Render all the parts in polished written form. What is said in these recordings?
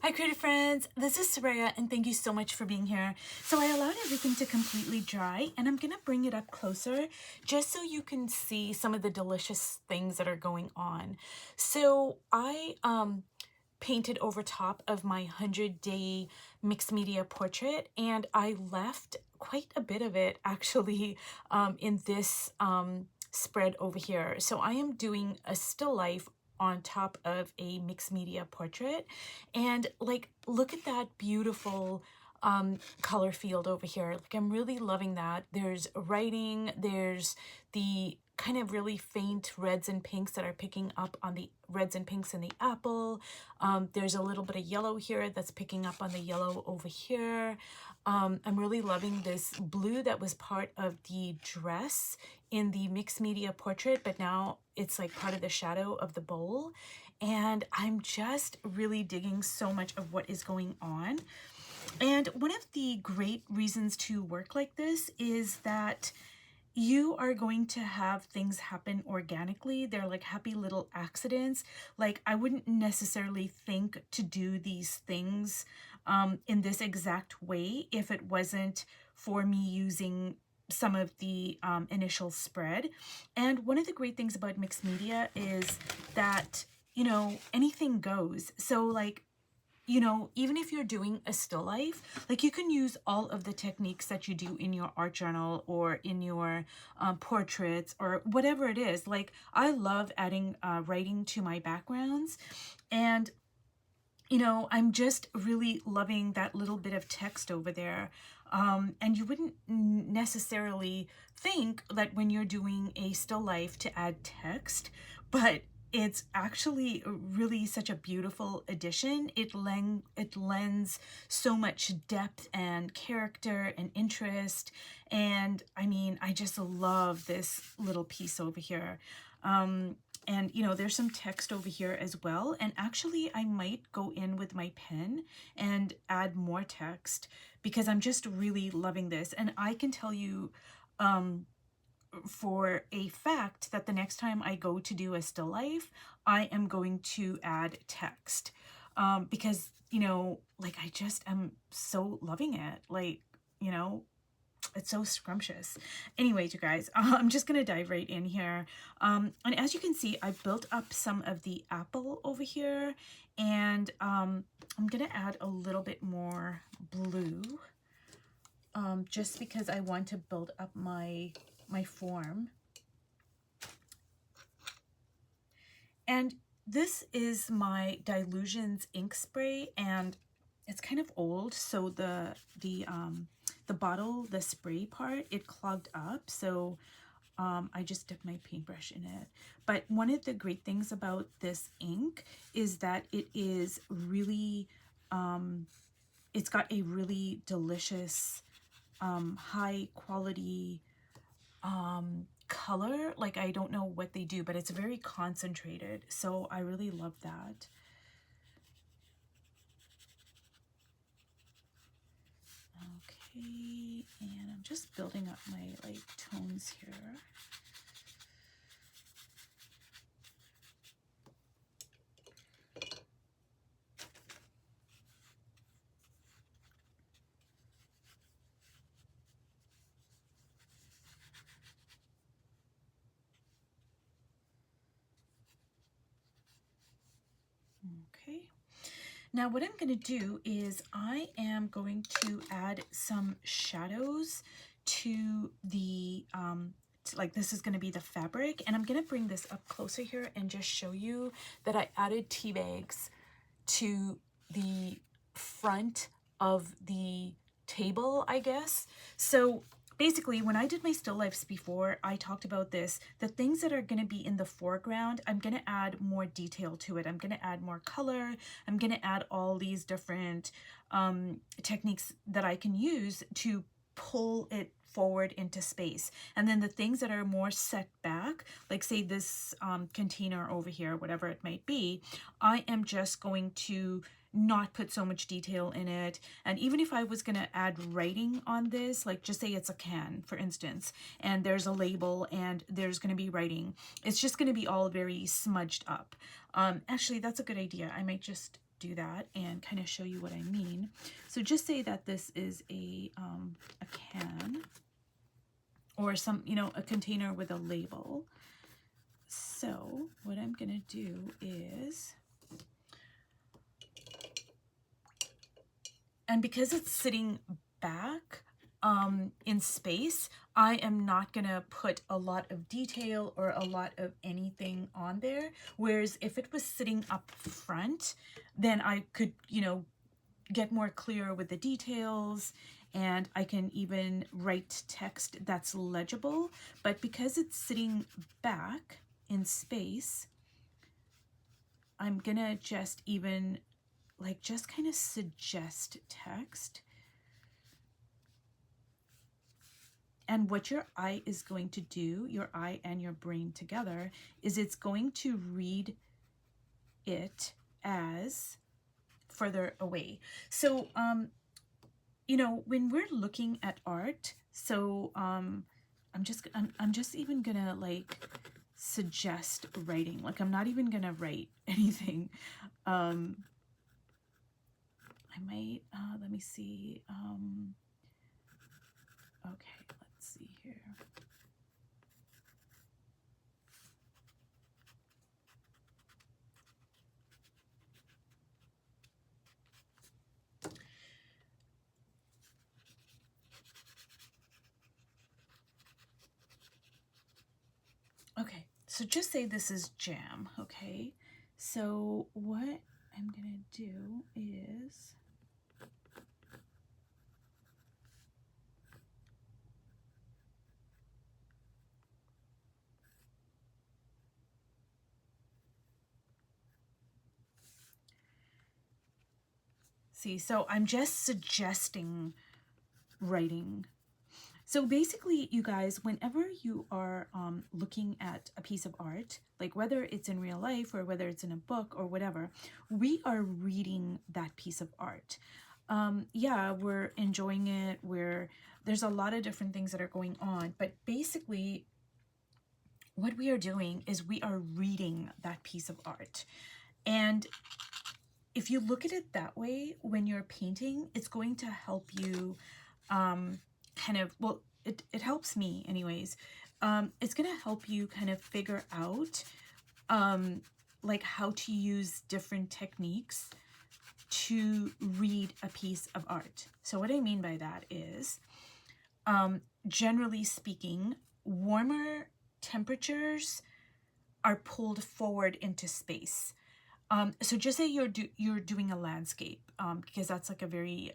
Hi creative friends, this is Soraya and thank you so much for being here. So I allowed everything to completely dry and I'm gonna bring it up closer just so you can see some of the delicious things that are going on. So I painted over top of my 100-day mixed media portrait and I left quite a bit of it actually in this spread over here. So I am doing a still life on top of a mixed media portrait, and like look at that beautiful color field over here. Like I'm really loving that. There's writing, there's the kind of really faint reds and pinks that are picking up on the reds and pinks in the apple. There's a little bit of yellow here that's picking up on the yellow over here. I'm really loving this blue that was part of the dress in the mixed media portrait, but now it's like part of the shadow of the bowl. And I'm just really digging so much of what is going on. And one of the great reasons to work like this is that you are going to have things happen organically. They're like happy little accidents. Like I wouldn't necessarily think to do these things in this exact way if it wasn't for me using some of the initial spread. And one of the great things about mixed media is that, you know, anything goes. So like, you know, even if you're doing a still life, like you can use all of the techniques that you do in your art journal or in your portraits or whatever it is. Like I love adding writing to my backgrounds, and you know, I'm just really loving that little bit of text over there. And you wouldn't necessarily think that when you're doing a still life to add text, but it's actually really such a beautiful addition. It lends so much depth and character and interest. And I mean, I just love this little piece over here. And you know, there's some text over here as well. And actually I might go in with my pen and add more text because I'm just really loving this. And I can tell you for a fact that the next time I go to do a still life, I am going to add text because, you know, like I just am so loving it. Like, you know, it's so scrumptious. Anyways, you guys, I'm just going to dive right in here. And as you can see, I built up some of the apple over here, and I'm going to add a little bit more blue just because I want to build up my form. And this is my Dylusions ink spray, and it's kind of old, so the bottle, the spray part, it clogged up, so I just dipped my paintbrush in it. But one of the great things about this ink is that it is really, it's got a really delicious, high quality color. Like I don't know what they do, but it's very concentrated, so I really love that. Okay, and I'm just building up my like tones here. Okay, now what I'm going to do is I am going to add some shadows to the like this is going to be the fabric, and I'm going to bring this up closer here and just show you that I added tea bags to the front of the table, I guess. So basically, when I did my still lifes before, I talked about this. The things that are going to be in the foreground, I'm going to add more detail to it. I'm going to add more color. I'm going to add all these different techniques that I can use to pull it forward into space. And then the things that are more set back, like say this container over here, whatever it might be, I am just going to not put so much detail in it. And even if I was going to add writing on this, like just say it's a can, for instance, and there's a label and there's going to be writing, it's just going to be all very smudged up. Actually, that's a good idea. I might just do that and kind of show you what I mean. So just say that this is a can or some, you know, a container with a label. So what I'm going to do is, and because it's sitting back in space, I am not going to put a lot of detail or a lot of anything on there. Whereas if it was sitting up front, then I could, you know, get more clear with the details, and I can even write text that's legible. But because it's sitting back in space, I'm gonna just even like just kind of suggest text. And what your eye is going to do, your eye and your brain together, is it's going to read it as further away. So, you know, when we're looking at art, so I'm just even gonna like suggest writing. Like I'm not even gonna write anything. I might, let me see. Okay, let's see here. Okay, so just say this is jam, okay? So what I'm gonna do is, see, so I'm just suggesting writing. So basically, you guys, whenever you are looking at a piece of art, like whether it's in real life or whether it's in a book or whatever, we are reading that piece of art. Yeah, we're enjoying it. There's a lot of different things that are going on, but basically what we are doing is we are reading that piece of art. And if you look at it that way, when you're painting, it's going to help you kind of, well, it helps me anyways. It's going to help you kind of figure out like how to use different techniques to read a piece of art. So what I mean by that is, generally speaking, warmer temperatures are pulled forward into space. So just say you're doing a landscape, because that's like a very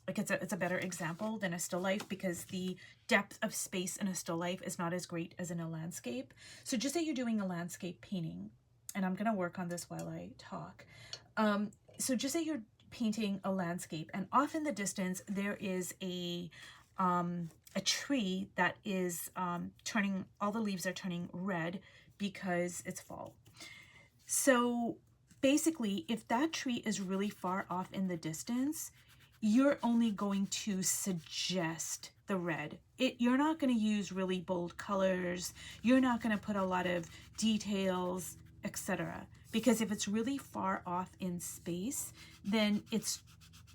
like it's a better example than a still life, because the depth of space in a still life is not as great as in a landscape. So just say you're doing a landscape painting, and I'm gonna work on this while I talk. So just say you're painting a landscape, and off in the distance there is a tree that is turning, all the leaves are turning red because it's fall. So basically, if that tree is really far off in the distance, you're only going to suggest the red. You're not going to use really bold colors. You're not going to put a lot of details, etc. Because if it's really far off in space, then it's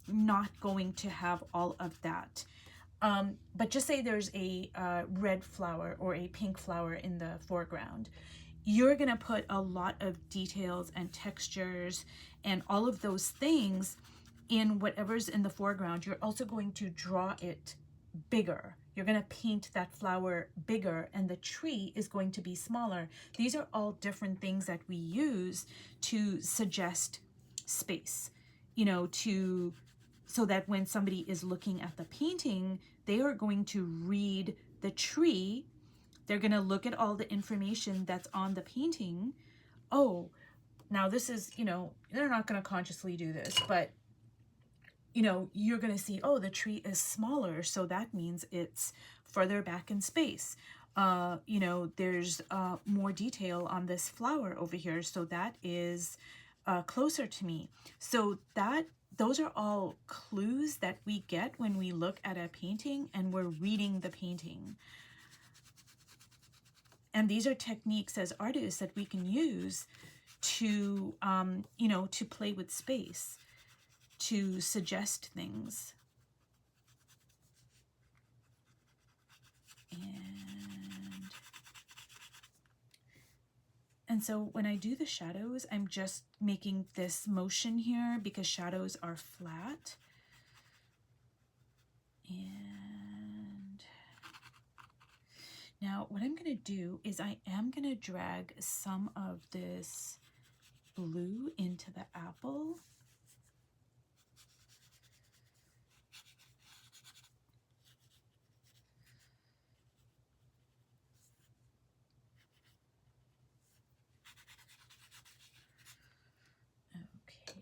not going to have all of that. But just say there's a red flower or a pink flower in the foreground. You're going to put a lot of details and textures and all of those things in whatever's in the foreground. You're also going to draw it bigger. You're going to paint that flower bigger, and the tree is going to be smaller. These are all different things that we use to suggest space, you know, so that when somebody is looking at the painting, they are going to read the tree. They're going to look at all the information that's on the painting. Oh, now this is, you know, they're not going to consciously do this, but, you know, you're going to see, oh, the tree is smaller, so that means it's further back in space. You know, there's more detail on this flower over here, so that is closer to me. So those are all clues that we get when we look at a painting and we're reading the painting. And these are techniques as artists that we can use to, you know, to play with space, to suggest things. And so when I do the shadows, I'm just making this motion here because shadows are flat. And now what I'm going to do is I am going to drag some of this blue into the apple. Okay.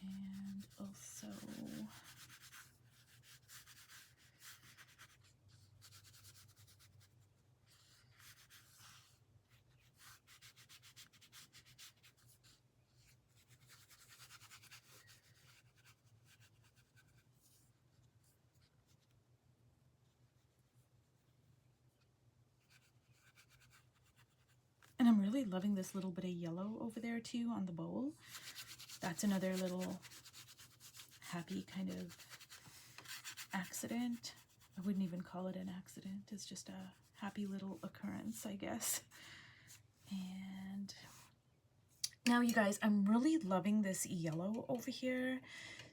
And also and I'm really loving this little bit of yellow over there too on the bowl. That's another little happy kind of accident. I wouldn't even call it an accident. It's just a happy little occurrence, I guess. And now you guys, I'm really loving this yellow over here.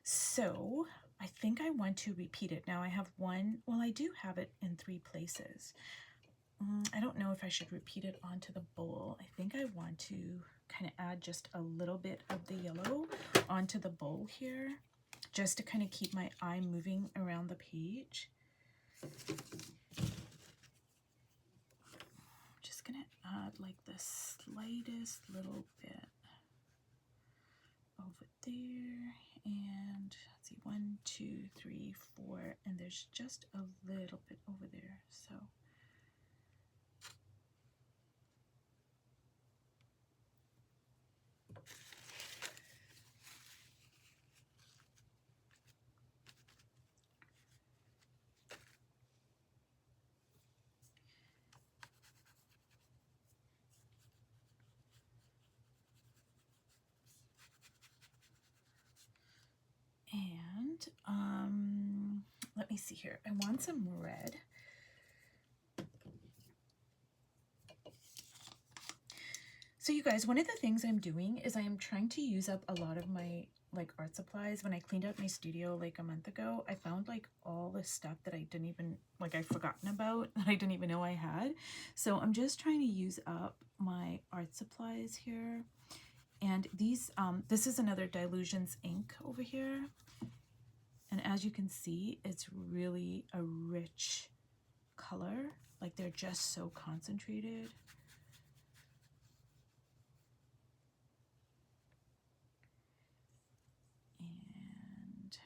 So I think I want to repeat it. Now I have one, well, I do have it in 3 places. I don't know if I should repeat it onto the bowl. I think I want to kind of add just a little bit of the yellow onto the bowl here, just to kind of keep my eye moving around the page. I'm just gonna add like the slightest little bit over there, and let's see, 1, 2, 3, 4, and there's just a little bit over there. So let me see here. I want some red. So you guys, one of the things I'm doing is I am trying to use up a lot of my like art supplies. When I cleaned out my studio like a month ago, I found like all this stuff that I didn't even, like I'd forgotten about, that I didn't even know I had. So I'm just trying to use up my art supplies here. And these, this is another Dylusions ink over here. And as you can see, it's really a rich color. Like they're just so concentrated. And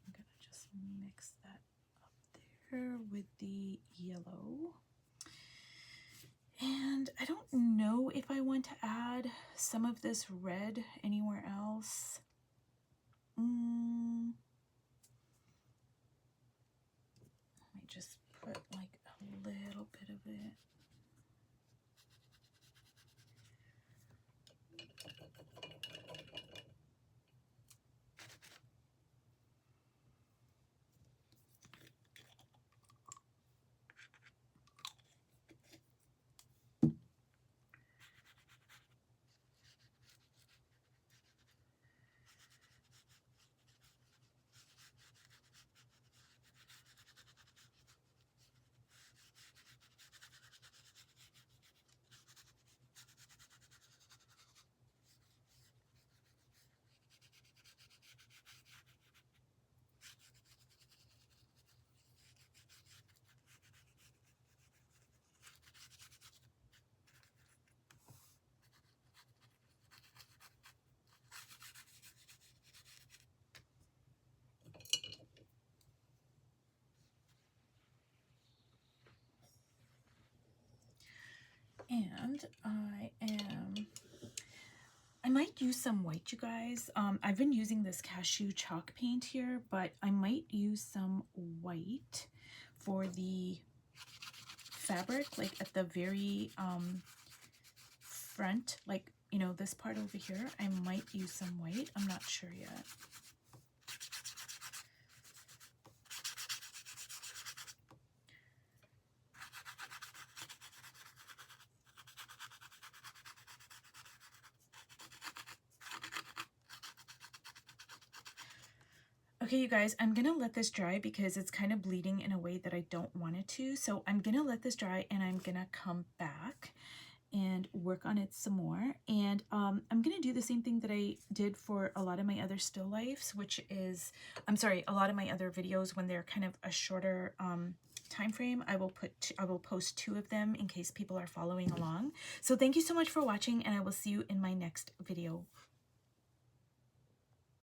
I'm gonna just mix that up there with the yellow. And I don't know if I want to add some of this red anywhere else. Let me just put like a little bit of it. And I might use some white, you guys. I've been using this cashew chalk paint here, but I might use some white for the fabric, like at the very front, like, you know, this part over here. I might use some white. I'm not sure yet. Okay, you guys, I'm gonna let this dry because it's kind of bleeding in a way that I don't want it to. So I'm gonna let this dry and I'm gonna come back and work on it some more. And I'm gonna do the same thing that I did for a lot of my other still lifes, which is, I'm sorry, a lot of my other videos when they're kind of a shorter time frame. I will post 2 of them in case people are following along. So thank you so much for watching, and I will see you in my next video.